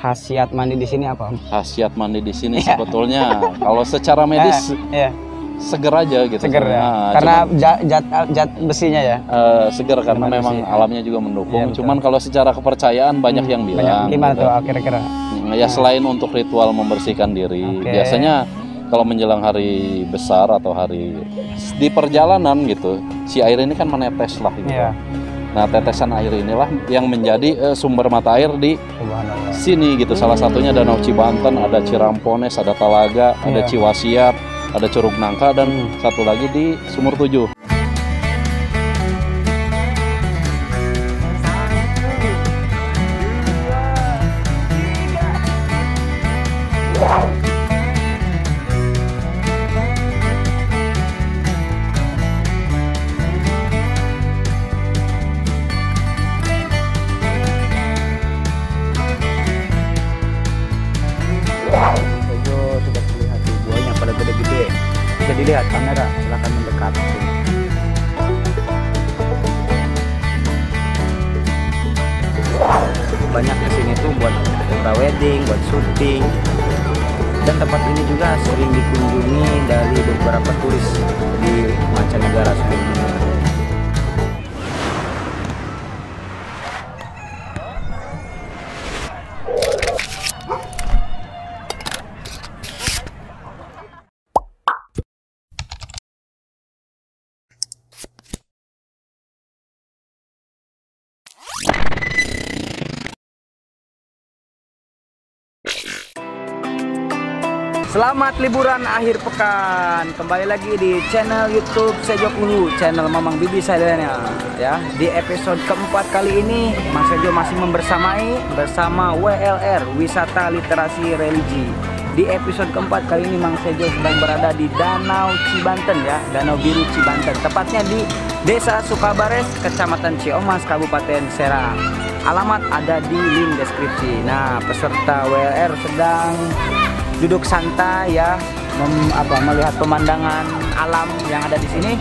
khasiat mandi di sini apa, Om? Khasiat mandi di sini sebetulnya kalau secara medis seger aja gitu. Seger ya. Nah, karena zat besinya ya. Seger karena memang alamnya juga mendukung. Cuman kalau secara kepercayaan banyak yang bilang. Gimana gitu. tuh kira-kira? Ya selain untuk ritual membersihkan diri, biasanya kalau menjelang hari besar atau hari di perjalanan gitu, si air ini kan menetes lah gitu. Nah, tetesan air inilah yang menjadi sumber mata air di sini gitu. Salah satunya Danau Cibanten, ada Cirampones, ada Talaga, ada Ciwasiat, ada Curug Nangka, dan satu lagi di Sumur Tujuh. Sudah terlihat di buahnya pada gede-gede. Bisa dilihat kamera, silahkan mendekat. Banyak di sini tuh buat wedding, buat syuting. Dan tempat ini juga sering dikunjungi dari beberapa turis di mancanegara seluruh dunia. Selamat liburan akhir pekan. Kembali lagi di channel YouTube Sejok Ulu, channel Mamang Bibi Sadanya. Ya, di episode keempat kali ini, Mang Sejo masih bersama WLR, Wisata Literasi Religi. Di episode keempat kali ini, Mang Sejo sedang berada di Danau Cibanten ya, Danau Biru Cibanten. Tepatnya di Desa Sukabares, Kecamatan Ciomas, Kabupaten Serang. Alamat ada di link deskripsi. Nah, peserta WLR sedang duduk santai ya, melihat pemandangan alam yang ada di sini.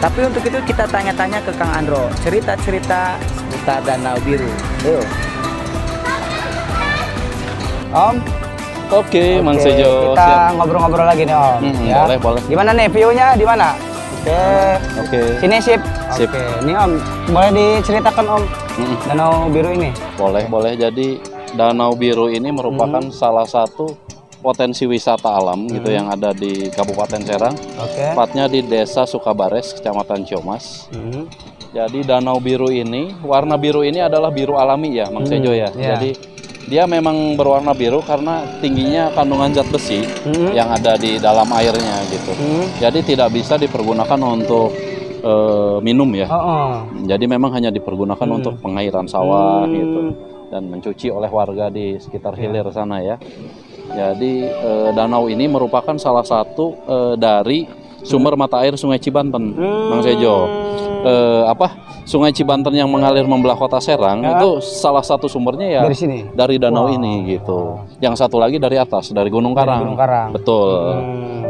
Tapi untuk itu kita tanya-tanya ke Kang Andro, cerita-cerita seputar Danau Biru. Ayo. Om. Oke, Mang Sejo. Kita ngobrol-ngobrol lagi nih, Om. Ya. Boleh. Gimana nih view-nya di mana? Oke. Sini sip. Oke. Nih Om, boleh diceritakan Om Danau Biru ini? Boleh. Jadi Danau Biru ini merupakan salah satu potensi wisata alam gitu yang ada di Kabupaten Serang. Tepatnya di Desa Sukabares, Kecamatan Ciomas. Jadi Danau Biru ini, warna biru ini adalah biru alami ya, Mang Sejo ya. Jadi dia memang berwarna biru karena tingginya kandungan zat besi yang ada di dalam airnya gitu. Jadi tidak bisa dipergunakan untuk minum ya. Jadi memang hanya dipergunakan untuk pengairan sawah gitu dan mencuci oleh warga di sekitar hilir sana ya. Jadi danau ini merupakan salah satu dari sumber mata air Sungai Cibanten, Mang Sejo. Sungai Cibanten yang mengalir membelah kota Serang itu salah satu sumbernya ya dari sini, dari danau ini gitu. Yang satu lagi dari atas, dari Gunung Karang. Betul.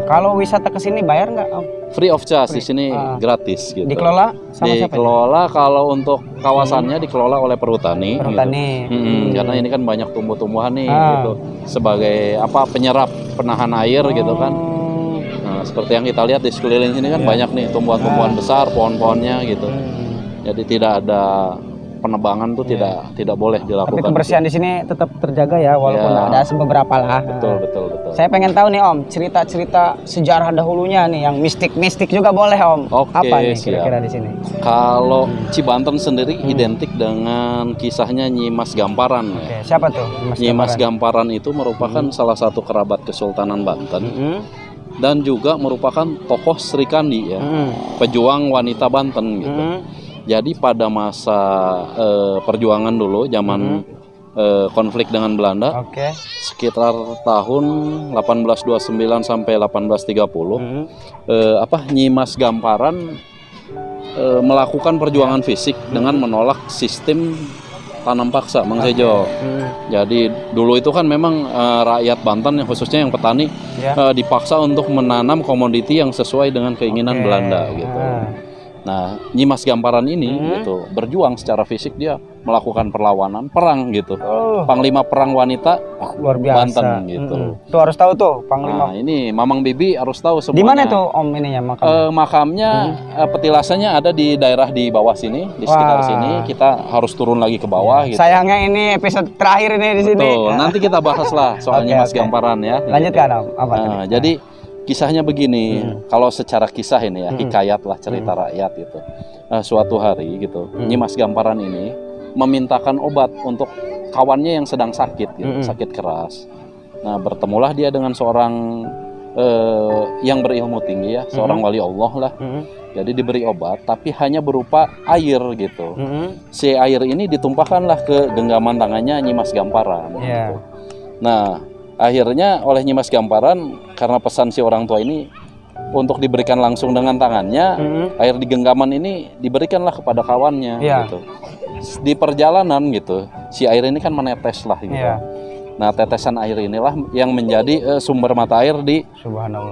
Kalau wisata ke sini bayar nggak, Om? Free of charge, di sini gratis gitu. Dikelola sama siapa? Dikelola kalau untuk kawasannya dikelola oleh perhutani. Gitu. Karena ini kan banyak tumbuh-tumbuhan nih gitu. Sebagai penyerap penahan air gitu kan. Nah, seperti yang kita lihat di sekeliling sini kan banyak nih tumbuhan-tumbuhan besar, pohon-pohonnya gitu. Jadi tidak ada penebangan tuh tidak boleh dilakukan. Tapi kebersihan di sini tetap terjaga ya, walaupun ada beberapa lah. Betul. Saya pengen tahu nih Om, cerita-cerita sejarah dahulunya nih, yang mistik-mistik juga boleh Om. Apa nih kira-kira di sini? Kalau Cibanten sendiri identik dengan kisahnya Nyi Mas Gamparan. Siapa tuh? Nyi Mas Gamparan itu merupakan salah satu kerabat Kesultanan Banten. Dan juga merupakan tokoh Sri Kandi ya, pejuang wanita Banten gitu. Jadi pada masa perjuangan dulu, zaman konflik dengan Belanda, sekitar tahun 1829 sampai 1830, Nyi Mas Gamparan melakukan perjuangan fisik dengan menolak sistem tanam paksa, Mang Sejo. Jadi dulu itu kan memang rakyat Banten, khususnya yang petani, dipaksa untuk menanam komoditi yang sesuai dengan keinginan Belanda gitu. Nah, Nyimas Gamparan ini gitu berjuang secara fisik, dia melakukan perlawanan perang gitu. Panglima perang wanita luar biasa. Banten gitu. Tuh harus tahu tuh Panglima. Nah, ini Mamang Bibi harus tahu semuanya. Di mana tuh Om ininya makamnya? Makamnya petilasannya ada di daerah di bawah sini, di sekitar sini. Kita harus turun lagi ke bawah gitu. Sayangnya ini episode terakhir ini di sini. Betul. Nanti kita bahas lah soal Nyimas Gamparan ya. Lanjutkan Om. Apa jadi kisahnya begini, kalau secara kisah ini ya, hikayat lah, cerita rakyat gitu. Suatu hari gitu, Nyimas Gamparan ini memintakan obat untuk kawannya yang sedang sakit gitu, sakit keras. Nah, bertemulah dia dengan seorang yang berilmu tinggi ya, seorang wali Allah lah. Jadi diberi obat, tapi hanya berupa air gitu. Si air ini ditumpahkanlah ke genggaman tangannya Nyimas Gamparan. Gitu. Nah, akhirnya oleh Nyimas Gamparan, karena pesan si orang tua ini untuk diberikan langsung dengan tangannya, air di genggaman ini diberikanlah kepada kawannya gitu. Di perjalanan gitu, si air ini kan menetes lah gitu. Nah, tetesan air inilah yang menjadi sumber mata air di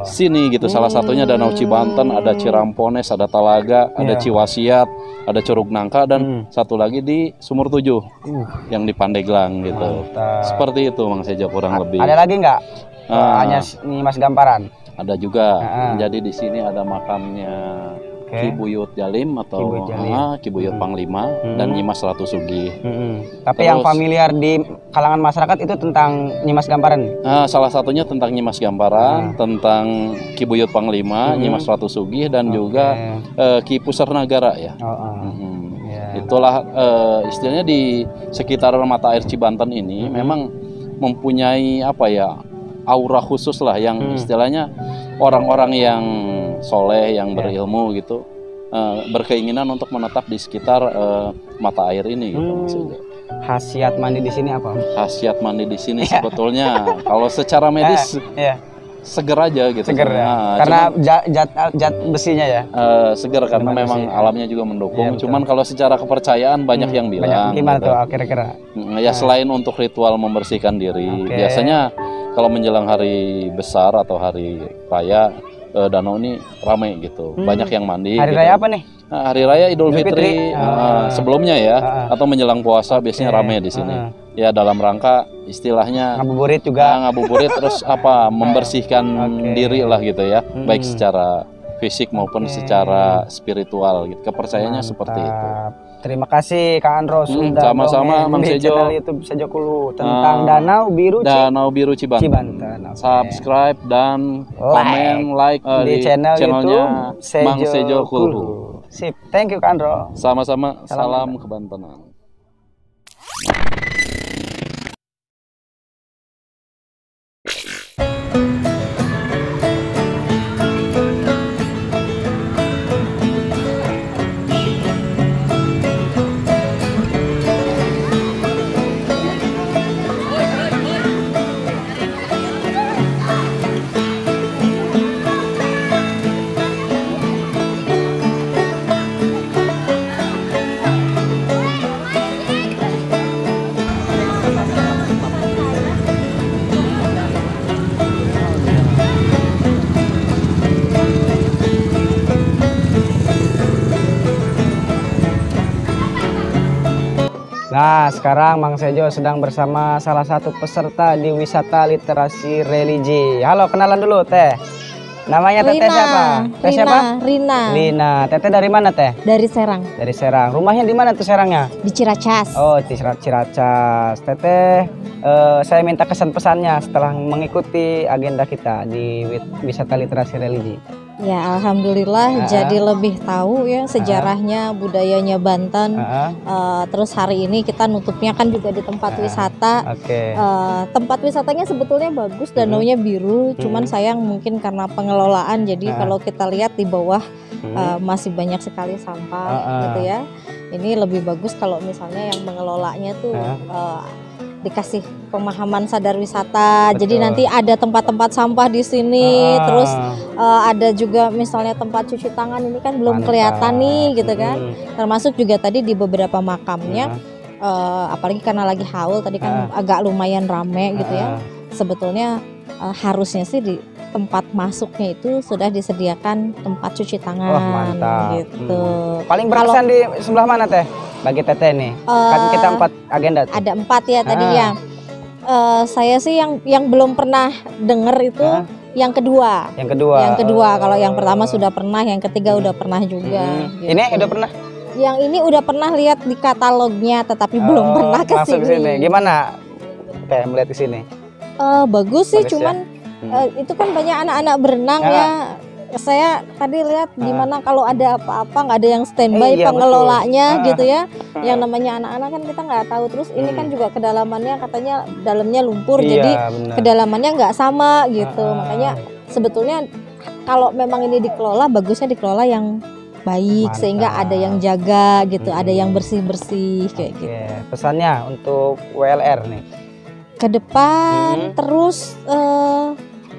sini gitu. Salah satunya Danau Cibanten, ada Cirampones, ada Talaga, ada Ciwasiat, ada Curug Nangka, dan satu lagi di Sumur Tujuh yang di Pandeglang gitu. Seperti itu Mang Sejo kurang lebih. Ada lagi nggak? Hanya Nyimas Gamparan. Ada juga. Jadi di sini ada makamnya Ki Buyut Jalim atau Ki Buyut Panglima dan Nyimas Ratu Sugih. Tapi yang familiar di kalangan masyarakat itu tentang Nyimas Gamparan. Salah satunya tentang Nyimas Gamparan, tentang Ki Buyut Panglima, Nyimas Ratu Sugih, dan juga Ki Pusarnagara ya. Itulah istilahnya di sekitar mata air Cibanten ini memang mempunyai apa ya, aura khusus lah, yang istilahnya orang-orang yang soleh, yang berilmu gitu, berkeinginan untuk menetap di sekitar mata air ini gitu. Khasiat mandi di sini apa? Khasiat mandi di sini sebetulnya kalau secara medis seger aja gitu. Seger ya? Karena zat besinya ya? Seger karena memang alamnya juga mendukung. Cuman kalau secara kepercayaan banyak yang bilang. Gimana gitu. tuh kira-kira? Ya selain untuk ritual membersihkan diri, biasanya kalau menjelang hari besar atau hari raya, danau ini ramai gitu, banyak yang mandi. Hari gitu. raya apa nih? Nah, hari raya Idul Fitri sebelumnya ya, atau menjelang puasa biasanya ramai di sini. Ya dalam rangka istilahnya ngabuburit juga. Ngabuburit terus apa, membersihkan diri lah gitu ya, baik secara fisik maupun secara spiritual gitu. Kepercayaannya seperti itu. Terima kasih Kak Andro sudah sama-sama Mang di Sejo. channel YouTube Sejo Kulu tentang Danau Biru Cibanten. Subscribe dan komen like di channelnya YouTube Mang Sejo Kulu. Sip, thank you Kak Andro. Sama-sama, salam kebantenan. Nah, sekarang Mang Sejo sedang bersama salah satu peserta di wisata literasi religi. Halo, kenalan dulu Teh. Namanya Teteh siapa? Teh siapa? Rina. Teteh dari mana Teh? Dari Serang. Dari Serang. Rumahnya di mana tuh Serangnya? Di Ciracas. Oh, di Ciracas. Teteh, saya minta kesan-pesannya setelah mengikuti agenda kita di wisata literasi religi. Ya, alhamdulillah jadi lebih tahu ya sejarahnya, budayanya Banten. Terus hari ini kita nutupnya kan juga di tempat wisata. Tempat wisatanya sebetulnya bagus, danaunya biru, cuman sayang mungkin karena pengelolaan. Jadi kalau kita lihat di bawah masih banyak sekali sampah gitu ya. Ini lebih bagus kalau misalnya yang mengelolanya tuh dikasih pemahaman sadar wisata. Jadi nanti ada tempat-tempat sampah di sini, terus ada juga misalnya tempat cuci tangan, ini kan belum kelihatan nih gitu kan. Termasuk juga tadi di beberapa makamnya, apalagi karena lagi haul tadi kan agak lumayan rame gitu ya. Sebetulnya harusnya sih tempat masuknya itu sudah disediakan tempat cuci tangan. Wah, mantap. Gitu. Paling berkesan di sebelah mana teh bagi teteh nih? Kan kita 4 agenda tuh. Ada 4 ya tadi ya. Saya sih yang belum pernah denger itu yang kedua. Yang kedua. Kalau yang pertama sudah pernah, yang ketiga udah pernah juga. Gitu. Ini udah pernah? Yang ini udah pernah lihat di katalognya, tetapi belum pernah ke sini. Gimana? Kayak melihat ke sini. Bagus sih, Bagus cuman itu kan banyak anak-anak berenang ya. Saya tadi lihat gimana kalau ada apa-apa nggak ada yang standby pengelolanya gitu ya. Yang namanya anak-anak kan kita nggak tahu. Terus ini kan juga kedalamannya katanya dalamnya lumpur, jadi kedalamannya nggak sama gitu. Makanya sebetulnya kalau memang ini dikelola, bagusnya dikelola yang baik. Mantap. Sehingga ada yang jaga gitu, ada yang bersih-bersih kayak gitu. Pesannya untuk WLR nih ke depan terus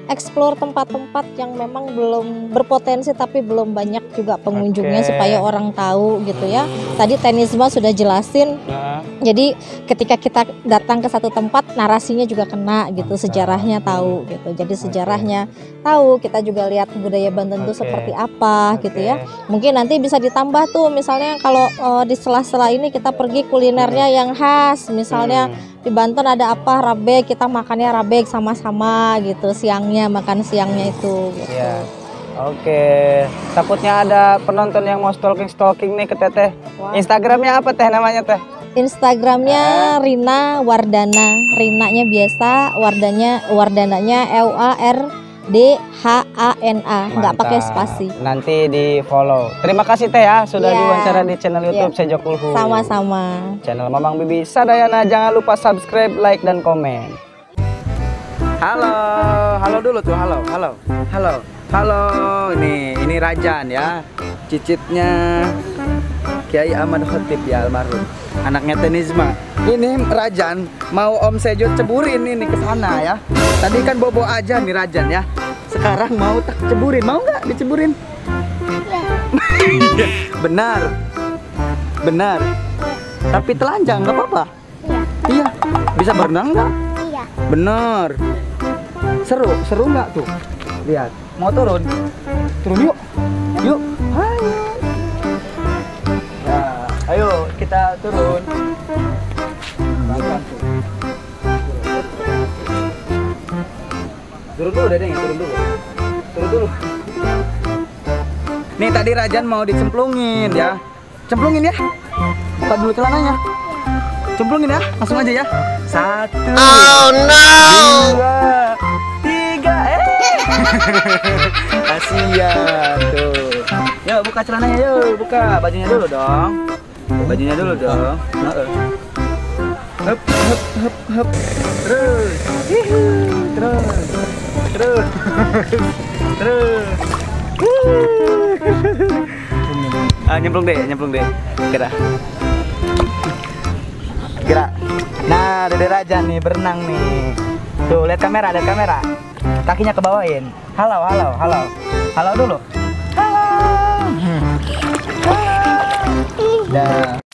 explore tempat-tempat yang memang belum berpotensi tapi belum banyak juga pengunjungnya supaya orang tahu gitu ya. Tadi Tenisma sudah jelasin. Jadi ketika kita datang ke satu tempat narasinya juga kena gitu, sejarahnya tahu gitu. Jadi sejarahnya tahu, kita juga lihat budaya Banten itu seperti apa gitu ya. Mungkin nanti bisa ditambah tuh misalnya kalau di sela-sela ini kita pergi kulinernya yang khas, misalnya di Banten ada apa, rabek, kita makannya rabek sama-sama gitu, siangnya makan siangnya itu gitu. Oke, takutnya ada penonton yang mau stalking nih ke teteh. Instagramnya apa teh namanya teh? Instagramnya Rina Wardana, Rinanya biasa, Wardananya LARDHANA, nggak pakai spasi. Nanti di follow. Terima kasih teh ya sudah diwawancara di channel YouTube Sejokulhu. Sama-sama. Channel Mamang Bibi Sadayana, jangan lupa subscribe, like dan komen. Halo dulu tuh, halo. Ini Rajan ya, cicitnya Kiai Ahmad Khotib ya almarhum, anaknya Tenisma. Ini Rajan mau Om Sejo ceburin ini ke sana ya. Tadi kan bobo aja nih Rajan ya. Sekarang mau tak ceburin, mau nggak diceburin? Benar. Tapi telanjang nggak apa-apa? Iya. Bisa berenang nggak? Iya. Bener. Seru nggak tuh? Lihat, mau turun yuk. Ayo. Nah, ayo kita turun. Turun dulu Dedeng, turun dulu. Nih tadi Rajan mau dicemplungin ya. Cemplungin ya. Buka dulu celananya. Cemplungin ya, langsung aja ya. 1, 2, 3. Kasihan tuh. Yuk buka celananya, yuk buka. Bajunya dulu dong. Hop. Terus. Nyemplung deh. Gerak. Nah, Dede Rajan nih berenang nih. Tuh, lihat kamera. Kakinya ke bawahin. Halo dulu. Halo. Dah.